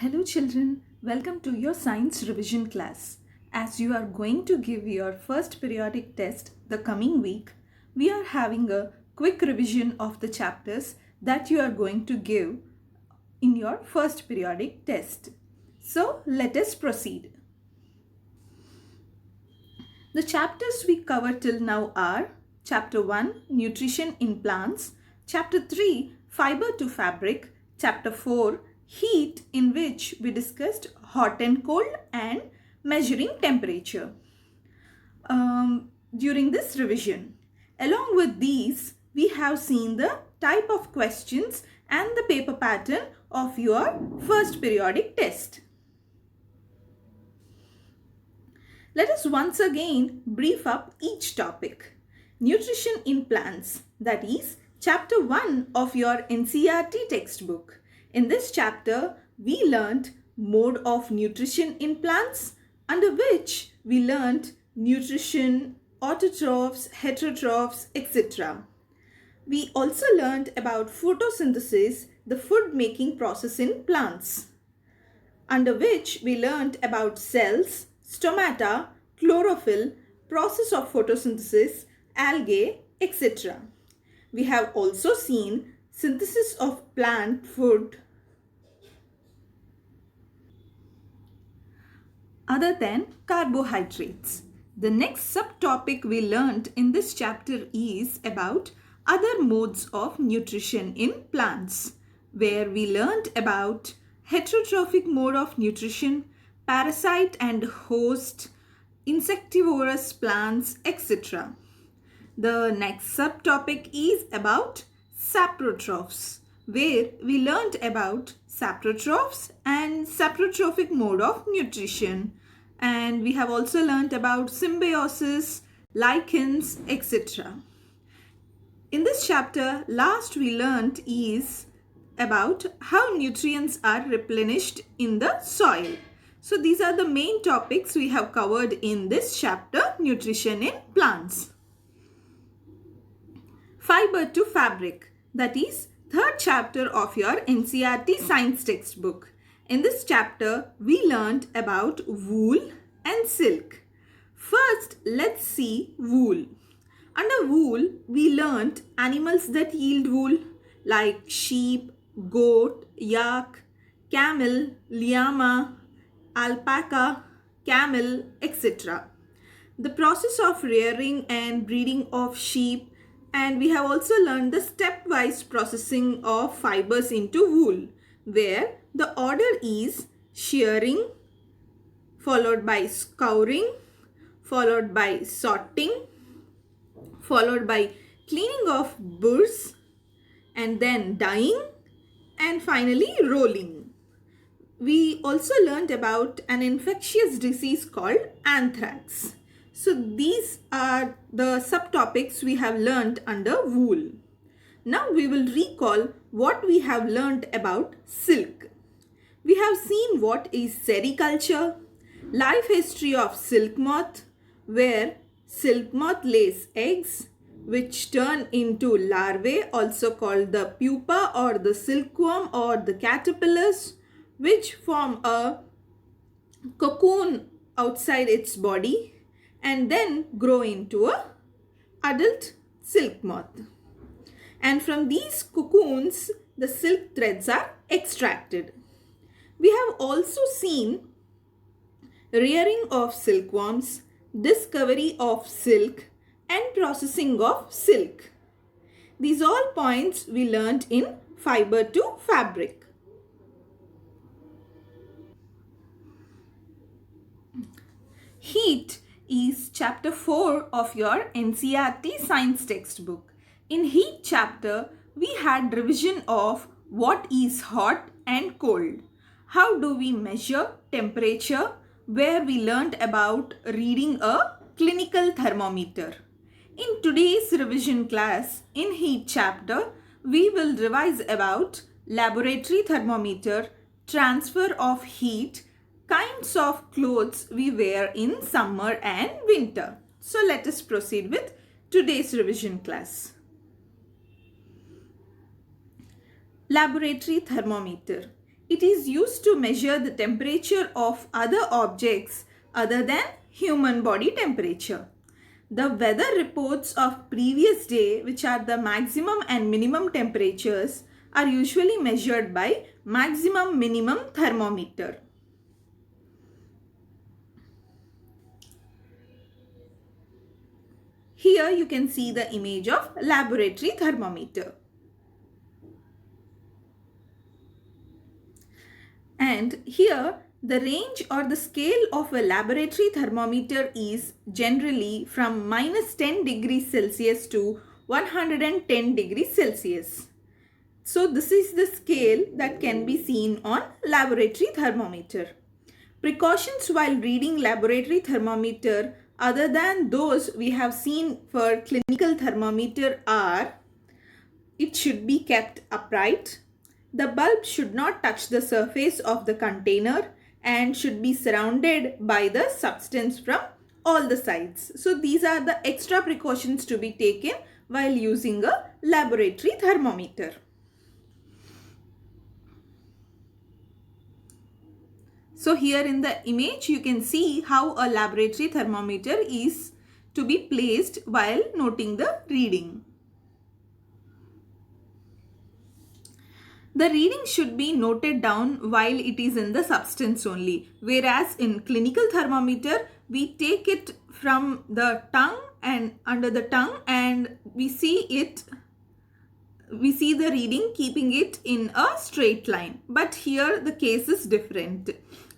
Hello children, welcome to your science revision class. As you are going to give your first periodic test the coming week, we are having a quick revision of the chapters that you are going to give in your first periodic test. So let us proceed. The chapters we cover till now are Chapter 1, Nutrition in Plants, Chapter 3, Fiber to Fabric, Chapter 4, Heat, in which we discussed hot and cold and measuring temperature during this revision. Along with these, we have seen the type of questions and the paper pattern of your first periodic test. Let us once again brief up each topic. Nutrition in plants, that is chapter 1 of your NCERT textbook. In this chapter, we learnt mode of nutrition in plants, under which we learnt nutrition, autotrophs, heterotrophs, etc. We also learnt about photosynthesis, the food making process in plants, under which we learnt about cells, stomata, chlorophyll, process of photosynthesis, algae, etc. We have also seen synthesis of plant food other than carbohydrates. The next subtopic we learnt in this chapter is about other modes of nutrition in plants, where we learnt about heterotrophic mode of nutrition, parasite and host, insectivorous plants, etc. The next subtopic is about saprotrophs, where we learnt about saprotrophs and saprotrophic mode of nutrition. And we have also learnt about symbiosis, lichens, etc. In this chapter, last we learnt is about how nutrients are replenished in the soil. So these are the main topics we have covered in this chapter, nutrition in plants. Fiber to fabric, that is third chapter of your NCERT science textbook. In this chapter, we learned about wool and silk. First, let's see wool. Under wool, we learnt animals that yield wool like sheep, goat, yak, camel, llama, alpaca, camel, etc. The process of rearing and breeding of sheep, and we have also learned the stepwise processing of fibers into wool, where the order is shearing, followed by scouring, followed by sorting, followed by cleaning of burrs, and then dyeing, and finally rolling. We also learned about an infectious disease called anthrax. So these are the subtopics we have learned under wool. Now we will recall what we have learned about silk. We have seen what is sericulture, life history of silk moth, where silk moth lays eggs which turn into larvae, also called the pupa or the silkworm or the caterpillars, which form a cocoon outside its body and then grow into a adult silk moth. And from these cocoons, the silk threads are extracted. We have also seen rearing of silkworms, discovery of silk, and processing of silk. These all points we learnt in fiber to fabric. Heat is chapter 4 of your NCERT science textbook. In heat chapter, we had revision of what is hot and cold. How do we measure temperature, where we learnt about reading a clinical thermometer. In today's revision class, in heat chapter, we will revise about laboratory thermometer, transfer of heat, kinds of clothes we wear in summer and winter. So let us proceed with today's revision class. Laboratory thermometer. It is used to measure the temperature of other objects other than human body temperature. The weather reports of previous day, which are the maximum and minimum temperatures, are usually measured by maximum minimum thermometer. Here you can see the image of laboratory thermometer. And here the range or the scale of a laboratory thermometer is generally from -10 degrees Celsius to 110 degrees Celsius. So this is the scale that can be seen on laboratory thermometer. Precautions while reading laboratory thermometer other than those we have seen for clinical thermometer are: it should be kept upright. The bulb should not touch the surface of the container and should be surrounded by the substance from all the sides. So these are the extra precautions to be taken while using a laboratory thermometer. So here in the image you can see how a laboratory thermometer is to be placed while noting the reading. The reading should be noted down while it is in the substance only, whereas in clinical thermometer we take it from the tongue and under the tongue and we see the reading keeping it in a straight line. But here the case is different.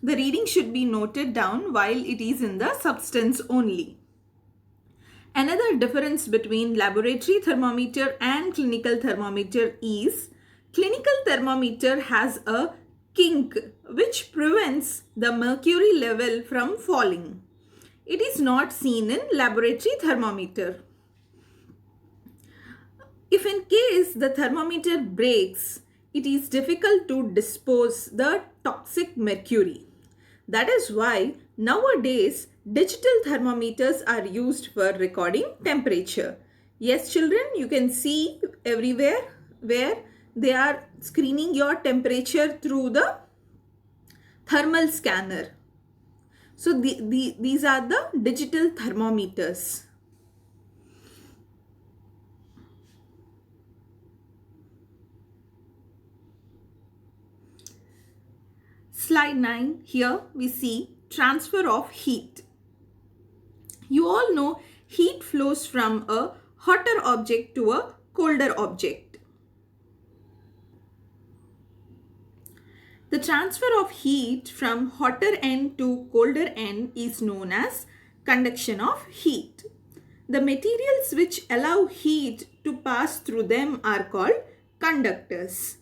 The reading should be noted down while it is in the substance only. Another difference between laboratory thermometer and clinical thermometer is clinical thermometer has a kink which prevents the mercury level from falling. It is not seen in laboratory thermometer. If in case the thermometer breaks, it is difficult to dispose the toxic mercury. That is why nowadays digital thermometers are used for recording temperature. Yes, children, you can see everywhere where they are screening your temperature through the thermal scanner. So these are the digital thermometers. Slide 9, here we see transfer of heat. You all know heat flows from a hotter object to a colder object. The transfer of heat from hotter end to colder end is known as conduction of heat. The materials which allow heat to pass through them are called conductors.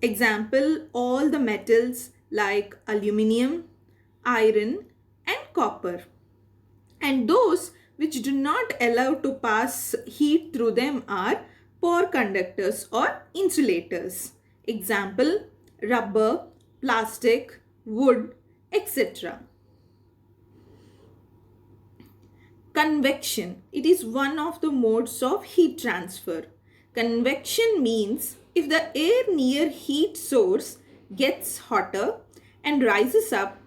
Example, all the metals like aluminium, iron and copper. And those which do not allow to pass heat through them are poor conductors or insulators. Example, rubber, plastic, wood, etc. Convection. It is one of the modes of heat transfer. Convection means if the air near heat source gets hotter and rises up,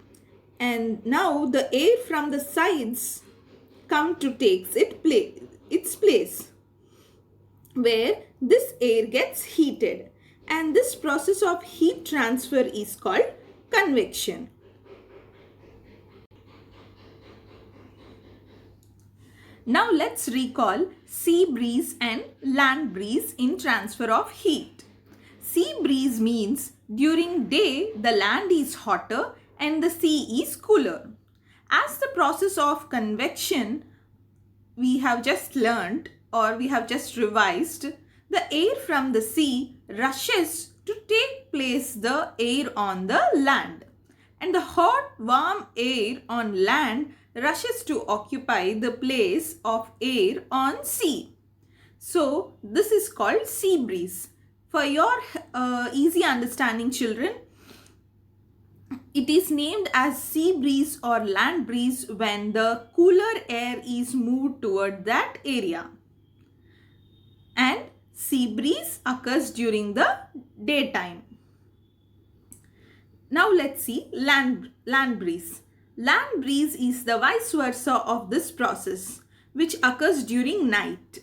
and now the air from the sides come to take its place, where this air gets heated. And this process of heat transfer is called convection. Now let's recall sea breeze and land breeze in transfer of heat. Sea breeze means during day the land is hotter and the sea is cooler. As the process of convection we have just learned or we have just revised, the air from the sea rushes to take place the air on the land, and the hot warm air on land rushes to occupy the place of air on sea. So this is called sea breeze. For your easy understanding, children, it is named as sea breeze or land breeze when the cooler air is moved toward that area. And sea breeze occurs during the daytime. Now let's see land breeze. Land breeze is the vice versa of this process, which occurs during night.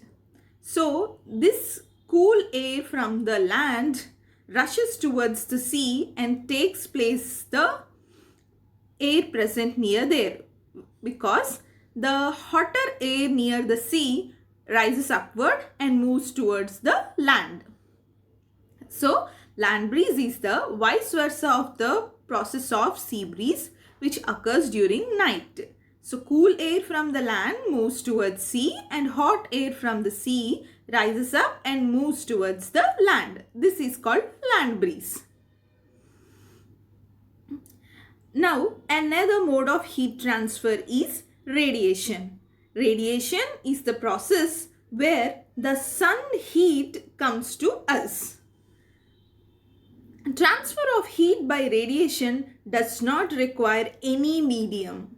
So this cool air from the land rushes towards the sea and takes place the air present near there, because the hotter air near the sea rises upward and moves towards the land. So land breeze is the vice versa of the process of sea breeze, which occurs during night. So cool air from the land moves towards sea, and hot air from the sea rises up and moves towards the land. This is called land breeze. Now another mode of heat transfer is radiation. Radiation is the process where the sun heat comes to us. Transfer of heat by radiation does not require any medium.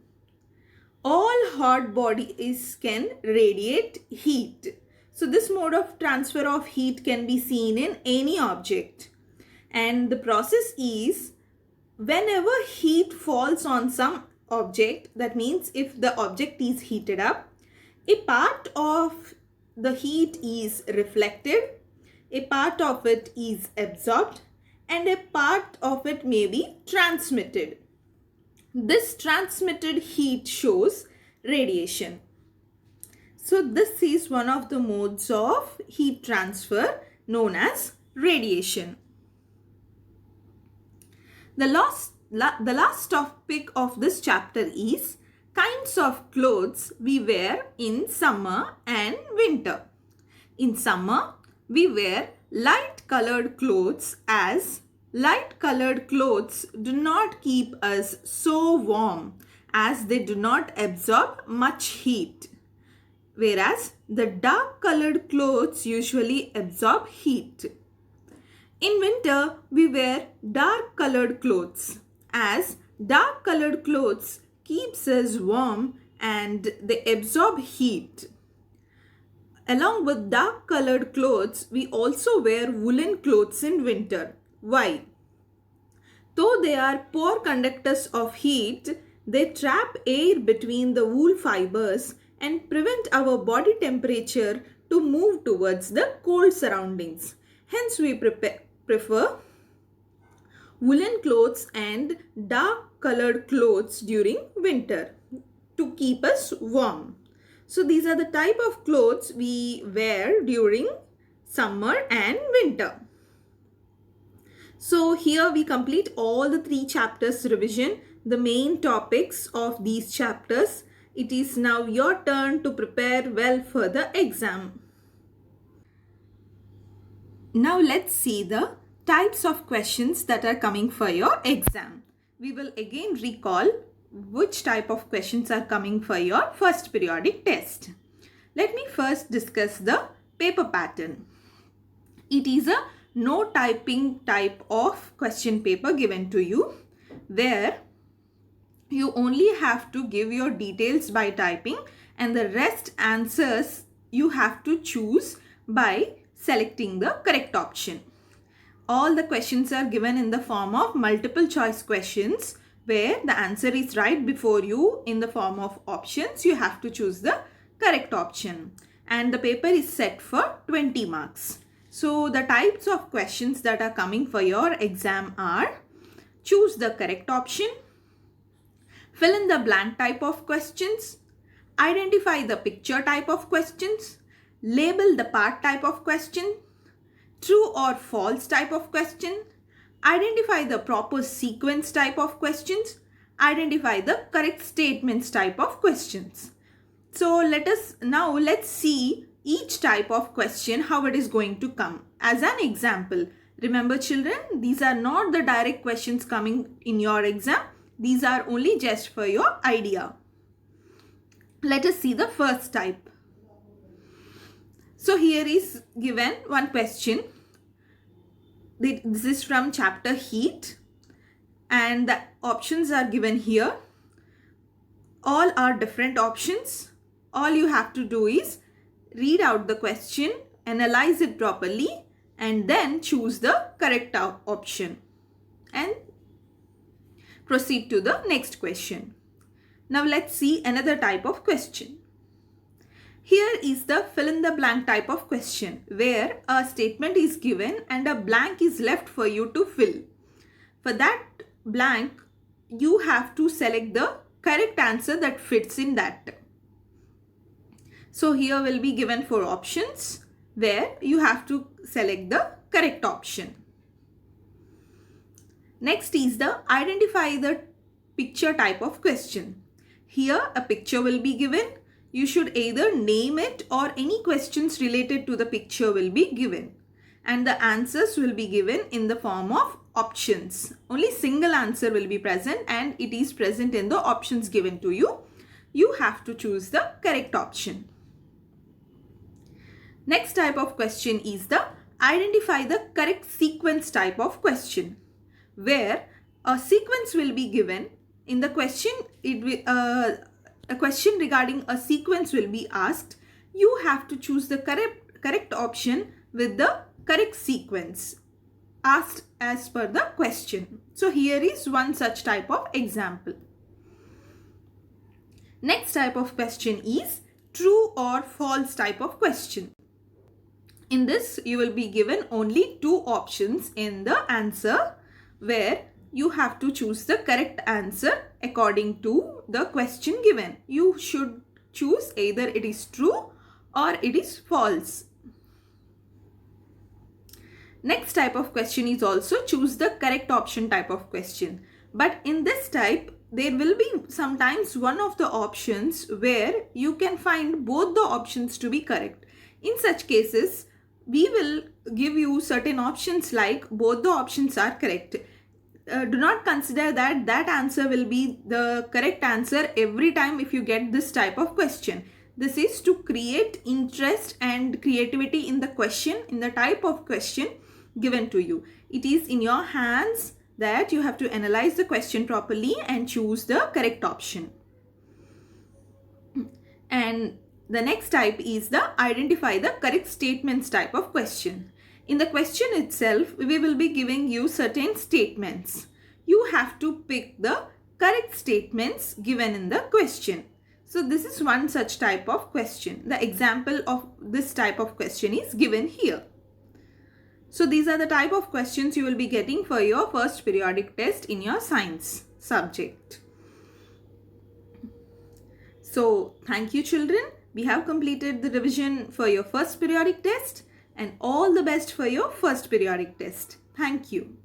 All hot bodies can radiate heat. So this mode of transfer of heat can be seen in any object. And the process is, whenever heat falls on some object, that means if the object is heated up, a part of the heat is reflected, a part of it is absorbed, and a part of it may be transmitted. This transmitted heat shows radiation. So this is one of the modes of heat transfer known as radiation. The last topic of this chapter is kinds of clothes we wear in summer and winter. In summer, we wear light colored clothes, as light colored clothes do not keep us so warm, as they do not absorb much heat, whereas the dark colored clothes usually absorb heat. In winter, we wear dark colored clothes, as dark colored clothes keeps us warm and they absorb heat. Along with dark colored clothes, we also wear woolen clothes in winter. Why? Though they are poor conductors of heat, they trap air between the wool fibers and prevent our body temperature to move towards the cold surroundings. Hence, we prefer woolen clothes and dark colored clothes during winter to keep us warm. So these are the type of clothes we wear during summer and winter. So here we complete all the 3 chapters revision, the main topics of these chapters. It is now your turn to prepare well for the exam. Now let's see the types of questions that are coming for your exam. We will again recall which type of questions are coming for your first periodic test. Let me first discuss the paper pattern. It is a no typing type of question paper given to you, where you only have to give your details by typing, and the rest answers you have to choose by selecting the correct option. All the questions are given in the form of multiple choice questions, where the answer is right before you in the form of options. You have to choose the correct option, and the paper is set for 20 marks. So the types of questions that are coming for your exam are: choose the correct option, fill in the blank type of questions, identify the picture type of questions, label the part type of question, true or false type of question, identify the proper sequence type of questions, identify the correct statements type of questions. So let's see each type of question, how it is going to come. As an example, remember children, these are not the direct questions coming in your exam. These are only just for your idea. Let us see the first type. So here is given one question. This is from chapter Heat, and the options are given here. All are different options. All you have to do is read out the question, analyze it properly, and then choose the correct option and proceed to the next question. Now let's see another type of question. Here is the fill in the blank type of question where a statement is given and a blank is left for you to fill. For that blank, you have to select the correct answer that fits in that. So here will be given 4 options where you have to select the correct option. Next is the identify the picture type of question. Here a picture will be given. You should either name it or any questions related to the picture will be given. And the answers will be given in the form of options. Only single answer will be present and it is present in the options given to you. You have to choose the correct option. Next type of question is the identify the correct sequence type of question, where a sequence will be given. In the question, a question regarding a sequence will be asked. You have to choose the correct option with the correct sequence asked as per the question. So here is one such type of example. Next type of question is true or false type of question. In this, you will be given only 2 options in the answer where you have to choose the correct answer according to the question given. You should choose either it is true or it is false. Next type of question is also choose the correct option type of question. But in this type, there will be sometimes one of the options where you can find both the options to be correct. In such cases, we will give you certain options like both the options are correct. Do not consider that answer will be the correct answer every time if you get this type of question. This is to create interest and creativity in the question, in the type of question given to you. It is in your hands that you have to analyze the question properly and choose the correct option. And the next type is the identify the correct statements type of question. In the question itself, we will be giving you certain statements. You have to pick the correct statements given in the question. So this is one such type of question. The example of this type of question is given here. So these are the type of questions you will be getting for your first periodic test in your science subject. So thank you children. We have completed the revision for your first periodic test and all the best for your first periodic test. Thank you.